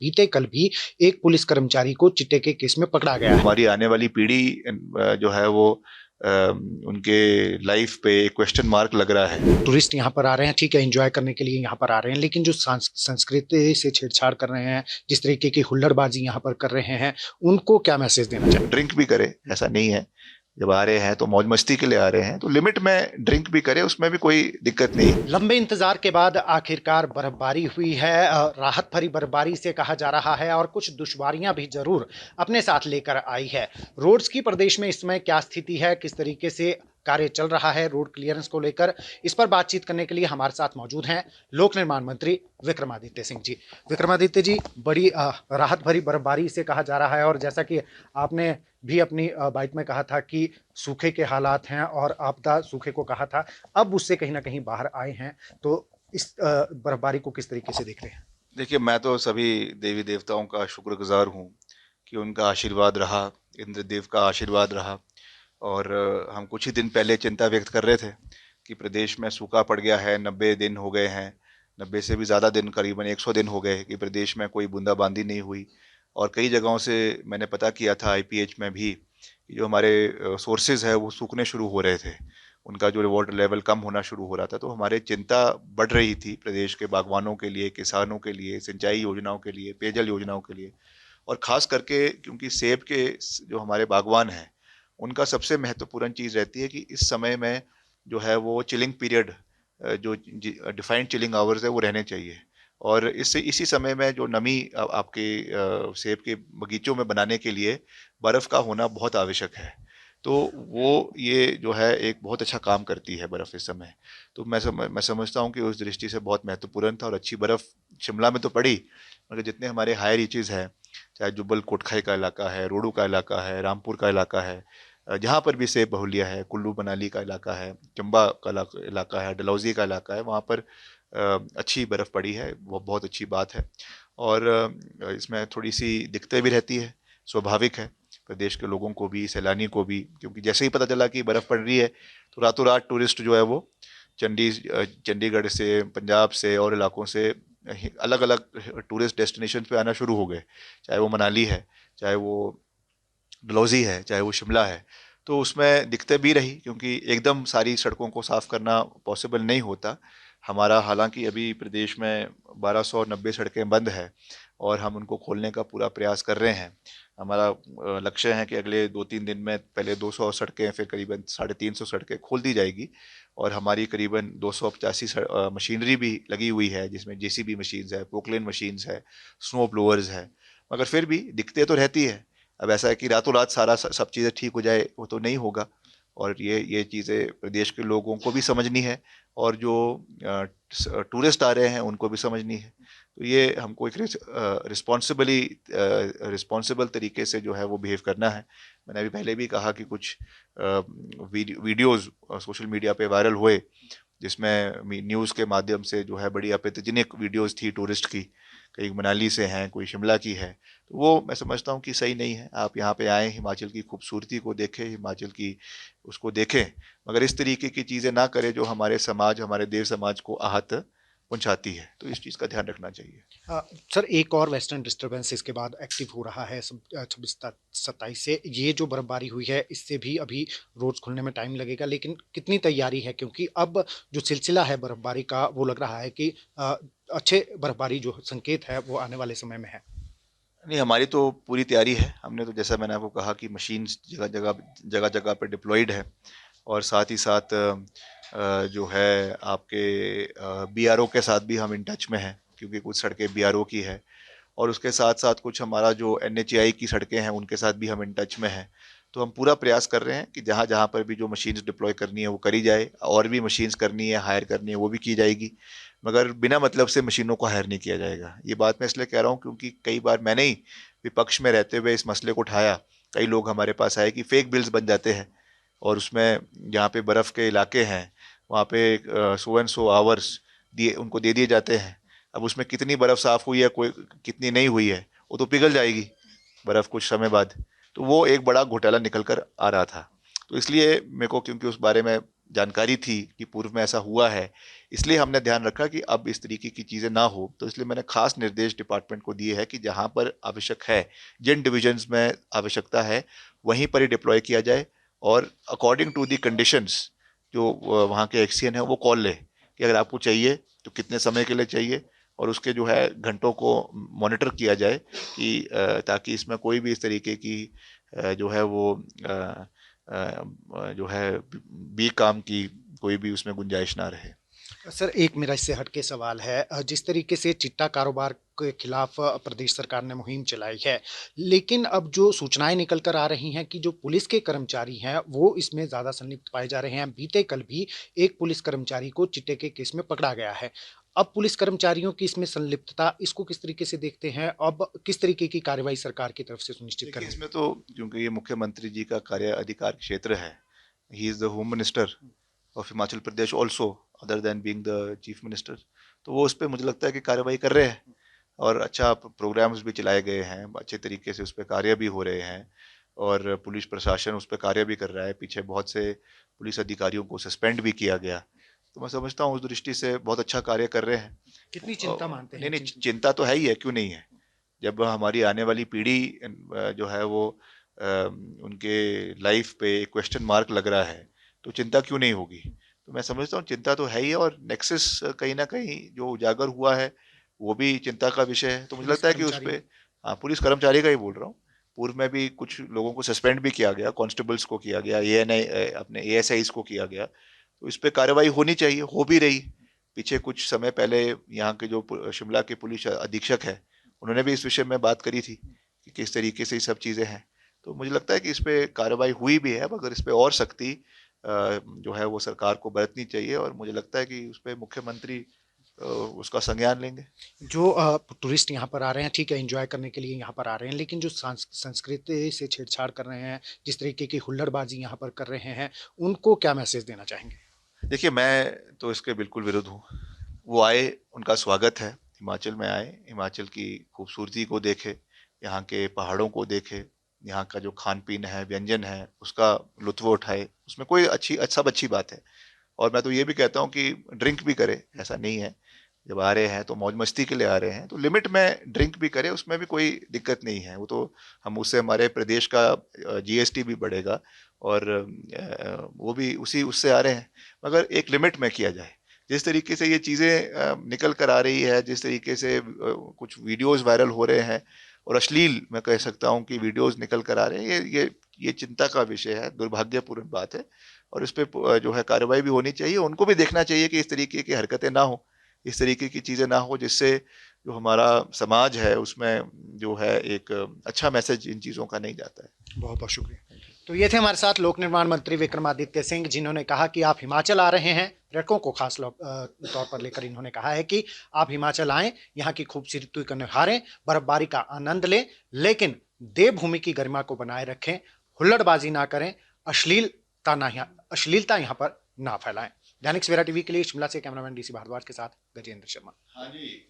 बीते कल भी एक पुलिस कर्मचारी को चिट्टे के केस में पकड़ा गया है। हमारी आने वाली पीढ़ी जो है वो अ, उनके लाइफ पे एक क्वेश्चन मार्क लग रहा है। टूरिस्ट यहाँ पर आ रहे हैं, ठीक है, एंजॉय करने के लिए यहाँ पर आ रहे हैं, लेकिन जो संस्कृति से छेड़छाड़ कर रहे हैं, जिस तरीके की हुल्लड़बाजी यहाँ पर कर रहे हैं, उनको क्या मैसेज देना चाहिए? ड्रिंक भी करे, ऐसा नहीं है। जब आ रहे हैं तो मौज मस्ती के लिए आ रहे हैं, तो लिमिट में ड्रिंक भी करे, उसमें भी कोई दिक्कत नहीं। लंबे इंतजार के बाद आखिरकार बर्फबारी हुई है। राहत भरी बर्फबारी से कहा जा रहा है, और कुछ दुश्वारियां भी जरूर अपने साथ लेकर आई है। रोड्स की प्रदेश में इस समय क्या स्थिति है, किस तरीके से कार्य चल रहा है रोड क्लियरेंस को लेकर, इस पर बातचीत करने के लिए हमारे साथ मौजूद हैं लोक निर्माण मंत्री विक्रमादित्य सिंह जी। विक्रमादित्य जी, बड़ी राहत भरी बर्फबारी से कहा जा रहा है, और जैसा कि आपने भी अपनी बाइट में कहा था कि सूखे के हालात हैं और आपदा सूखे को कहा था, अब उससे कहीं ना कहीं बाहर आए हैं, तो इस बर्फबारी को किस तरीके से देख रहे हैं? देखिए, मैं तो सभी देवी देवताओं का शुक्रगुजार हूँ कि उनका आशीर्वाद रहा, इंद्रदेव का आशीर्वाद रहा। और हम कुछ ही दिन पहले चिंता व्यक्त कर रहे थे कि प्रदेश में सूखा पड़ गया है, 90 दिन हो गए हैं, 90 से भी ज़्यादा दिन, करीबन 100 दिन हो गए कि प्रदेश में कोई बूंदाबांदी नहीं हुई। और कई जगहों से मैंने पता किया था आईपीएच में भी कि जो हमारे सोर्सेज है वो सूखने शुरू हो रहे थे, उनका जो वाटर लेवल कम होना शुरू हो रहा था। तो हमारे चिंता बढ़ रही थी प्रदेश के बागवानों के लिए, किसानों के लिए, सिंचाई योजनाओं के लिए, पेयजल योजनाओं के लिए। और ख़ास करके क्योंकि सेब के जो हमारे बागवान हैं, उनका सबसे महत्वपूर्ण चीज़ रहती है कि इस समय में जो है वो चिलिंग पीरियड, जो डिफाइंड चिलिंग आवर्स है वो रहने चाहिए। और इससे इसी समय में जो नमी आपके सेब के बगीचों में बनाने के लिए बर्फ़ का होना बहुत आवश्यक है। तो वो ये जो है एक बहुत अच्छा काम करती है बर्फ़ इस समय। तो मैं समझता हूँ कि उस दृष्टि से बहुत महत्वपूर्ण था। और अच्छी बर्फ़ शिमला में तो पड़ी, मगर जितने हमारे हायर रीचेज़ हैं, चाहे जुब्बल कोटखाई का इलाका है, रोडू का इलाका है, रामपुर का इलाका है, जहाँ पर भी सेब बहुलिया है, कुल्लू मनाली का इलाका है, चंबा का इलाका है, डलहौजी का इलाका है, वहाँ पर अच्छी बर्फ़ पड़ी है, वो बहुत अच्छी बात है। और इसमें थोड़ी सी दिक्कतें भी रहती है, स्वाभाविक है, प्रदेश के लोगों को भी, सैलानी को भी, क्योंकि जैसे ही पता चला कि बर्फ़ पड़ रही है तो रातों रात टूरिस्ट जो है वो चंडीगढ़ से, पंजाब से और इलाकों से अलग अलग टूरिस्ट डेस्टिनेशन पे आना शुरू हो गए। चाहे वो मनाली है, चाहे वो डलहौजी है, चाहे वो शिमला है। तो उसमें दिक्कतें भी रही, क्योंकि एकदम सारी सड़कों को साफ़ करना पॉसिबल नहीं होता हमारा। हालांकि अभी प्रदेश में 1290 सड़कें बंद है और हम उनको खोलने का पूरा प्रयास कर रहे हैं। हमारा लक्ष्य है कि अगले 2-3 दिन में पहले 200 सड़कें, फिर करीबन 350 सड़कें खोल दी जाएगी। और हमारी करीबन 285 मशीनरी भी लगी हुई है, जिसमें जेसीबी मशीन्स है, पोकलेन मशीन्स है, स्नो ब्लोअर्स है। मगर फिर भी दिक्कतें तो रहती है। अब ऐसा है कि रातों रात सारा सब चीज़ें ठीक हो जाए, वो तो नहीं होगा। और ये चीज़ें प्रदेश के लोगों को भी समझनी है, और जो टूरिस्ट आ रहे हैं उनको भी समझनी है। तो ये हमको एक रिस्पॉन्सिबल तरीके से जो है वो बिहेव करना है। मैंने अभी पहले भी कहा कि कुछ वीडियोज़ सोशल मीडिया पे वायरल हुए, जिसमें न्यूज़ के माध्यम से जो है बड़ी आपत्तिजनक वीडियोज़ थी टूरिस्ट की, कहीं मनाली से हैं, कोई शिमला की है। तो वो मैं समझता हूँ कि सही नहीं है। आप यहाँ पे आएँ, हिमाचल की खूबसूरती को देखें, हिमाचल की उसको देखें, मगर इस तरीके की चीज़ें ना करें जो हमारे समाज, हमारे देव समाज को आहत पहुँचाती है। तो इस चीज़ का ध्यान रखना चाहिए। अ, सर, एक और वेस्टर्न डिस्टर्बेंस इसके बाद एक्टिव हो रहा है 26-27 से। ये जो बर्फबारी हुई है, इससे भी अभी रोड्स खुलने में टाइम लगेगा, लेकिन कितनी तैयारी है, क्योंकि अब जो सिलसिला है बर्फबारी का, वो लग रहा है कि अच्छे बर्फबारी जो संकेत है वो आने वाले समय में है। नहीं, हमारी तो पूरी तैयारी है। हमने तो, जैसा मैंने आपको कहा, कि मशीन्स जगह जगह पे डिप्लॉयड है। और साथ ही साथ जो है आपके बीआरओ के साथ भी हम इन टच में हैं, क्योंकि कुछ सड़कें बीआरओ की है। और उसके साथ साथ कुछ हमारा जो एनएचएआई की सड़कें हैं उनके साथ भी हम इन टच में हैं। तो हम पूरा प्रयास कर रहे हैं कि जहाँ जहाँ पर भी जो मशीन्स डिप्लॉय करनी है वो करी जाए, और भी मशीन्स करनी है, हायर करनी है, वो भी की जाएगी। मगर बिना मतलब से मशीनों को हायर नहीं किया जाएगा। ये बात मैं इसलिए कह रहा हूँ क्योंकि कई बार मैंने ही विपक्ष में रहते हुए इस मसले को उठाया। कई लोग हमारे पास आए कि फेक बिल्स बन जाते हैं, और उसमें जहाँ पे बर्फ़ के इलाके हैं वहाँ पे सो एंड सो आवर्स दिए, उनको दे दिए जाते हैं। अब उसमें कितनी बर्फ़ साफ़ हुई है, कोई कितनी नहीं हुई है, वो तो पिघल जाएगी बर्फ़ कुछ समय बाद। तो वो एक बड़ा घोटाला निकल कर आ रहा था। तो इसलिए मेरे को, क्योंकि उस बारे में जानकारी थी कि पूर्व में ऐसा हुआ है, इसलिए हमने ध्यान रखा कि अब इस तरीके की चीज़ें ना हो। तो इसलिए मैंने खास निर्देश डिपार्टमेंट को दिए हैं कि जहाँ पर आवश्यक है, जिन डिविजन्स में आवश्यकता है, वहीं पर ही डिप्लॉय किया जाए और अकॉर्डिंग टू दी कंडीशंस जो वहाँ के एक्सीएन है वो कॉल ले कि अगर आपको चाहिए तो कितने समय के लिए चाहिए, और उसके जो है घंटों को मॉनिटर किया जाए कि ताकि इसमें कोई भी इस तरीके की जो है वो जो है बी काम की कोई भी उसमें गुंजाइश ना रहे। सर, एक मेरा इससे हटके सवाल है। जिस तरीके से चिट्टा कारोबार के खिलाफ प्रदेश सरकार ने मुहिम चलाई है, लेकिन अब जो सूचनाएं निकल कर आ रही हैं कि जो पुलिस के कर्मचारी हैं वो इसमें ज़्यादा संलिप्त पाए जा रहे हैं। बीते कल भी एक पुलिस कर्मचारी को चिट्टे के केस में पकड़ा गया है। अब पुलिस कर्मचारियों की इसमें संलिप्तता, इसको किस तरीके से देखते हैं? अब किस तरीके की कार्रवाई सरकार की तरफ से सुनिश्चित देखिए, करें? इसमें तो क्योंकि ये मुख्यमंत्री जी का कार्य अधिकार क्षेत्र है, he is the home minister of Himachal Pradesh also other than being the chief minister, तो वो उस पर मुझे लगता है कि कार्रवाई कर रहे हैं और अच्छा प्रोग्राम्स भी चलाए गए हैं, अच्छे तरीके से उस पर कार्य भी हो रहे हैं और पुलिस प्रशासन उस पर कार्य भी कर रहा है। पीछे बहुत से पुलिस अधिकारियों को सस्पेंड भी किया गया, तो मैं समझता हूँ उस दृष्टि से बहुत अच्छा कार्य कर रहे हैं। कितनी चिंता मानते नहीं हैं? नहीं, चिंता तो है ही है, क्यों नहीं है। जब हमारी आने वाली पीढ़ी जो है वो उनके लाइफ पे क्वेश्चन मार्क लग रहा है, तो चिंता क्यों नहीं होगी। तो मैं समझता हूँ चिंता तो है ही है, और नेक्सस कहीं ना कहीं जो उजागर हुआ है वो भी चिंता का विषय है। तो मुझे पुलिस लगता है कि उस कर्मचारी। पर, हाँ, पुलिस कर्मचारी का ही बोल रहा हूँ। पूर्व में भी कुछ लोगों को सस्पेंड भी किया गया, कांस्टेबल्स को किया गया, एएनआई अपने एएसआईज को किया गया, तो इस पे कार्रवाई होनी चाहिए, हो भी रही। पीछे कुछ समय पहले यहाँ के जो शिमला के पुलिस अधीक्षक है, उन्होंने भी इस विषय में बात करी थी कि किस तरीके से ये सब चीज़ें हैं। तो मुझे लगता है कि इस पे कार्रवाई हुई भी है, मगर इस पे और सख्ती जो है वो सरकार को बरतनी चाहिए, और मुझे लगता है कि उस पे मुख्यमंत्री उसका संज्ञान लेंगे। जो टूरिस्ट यहाँ पर आ रहे हैं, ठीक है, एंजॉय करने के लिए यहाँ पर आ रहे हैं, लेकिन जो संस्कृति से छेड़छाड़ कर रहे हैं, जिस तरीके की हुल्लड़बाजी यहाँ पर कर रहे हैं, उनको क्या मैसेज देना चाहेंगे? देखिए, मैं तो इसके बिल्कुल विरुद्ध हूँ। वो आए, उनका स्वागत है, हिमाचल में आए, हिमाचल की खूबसूरती को देखे, यहाँ के पहाड़ों को देखे, यहाँ का जो खान पीन है, व्यंजन है, उसका लुत्फ़ उठाए, उसमें कोई सब अच्छी बात है। और मैं तो ये भी कहता हूँ कि ड्रिंक भी करे, ऐसा नहीं है। जब आ रहे हैं तो मौज मस्ती के लिए आ रहे हैं, तो लिमिट में ड्रिंक भी करे, उसमें भी कोई दिक्कत नहीं है। वो तो हम उससे हमारे प्रदेश का जीएसटी भी बढ़ेगा, और वो भी उसी उससे आ रहे हैं, मगर एक लिमिट में किया जाए। जिस तरीके से ये चीज़ें निकल कर आ रही है, जिस तरीके से कुछ वीडियोस वायरल हो रहे हैं, और अश्लील मैं कह सकता हूँ कि वीडियोस निकल कर आ रहे हैं, ये चिंता का विषय है, दुर्भाग्यपूर्ण बात है। और इस पे जो है कार्रवाई भी होनी चाहिए। उनको भी देखना चाहिए कि इस तरीके की हरकतें ना हो, इस तरीके की चीज़ें ना हो, जिससे जो हमारा समाज है उसमें जो है एक अच्छा मैसेज इन चीज़ों का नहीं जाता है। बहुत बहुत शुक्रिया। तो ये थे हमारे साथ लोक निर्माण मंत्री विक्रमादित्य सिंह, जिन्होंने कहा कि आप हिमाचल आ रहे हैं, पर्यटकों को खास तौर पर लेकर इन्होंने कहा है कि आप हिमाचल आएं, यहाँ की खूबसूरती को निहारें, बर्फबारी का आनंद लें, लेकिन देवभूमि की गरिमा को बनाए रखें, हुल्लड़बाजी ना करें, अश्लीलता यहाँ पर ना फैलाएं। दैनिक सवेरा टीवी के लिए शिमला से कैमरामैन डीसी भारद्वाज के साथ गजेंद्र शर्मा। हाँ जी।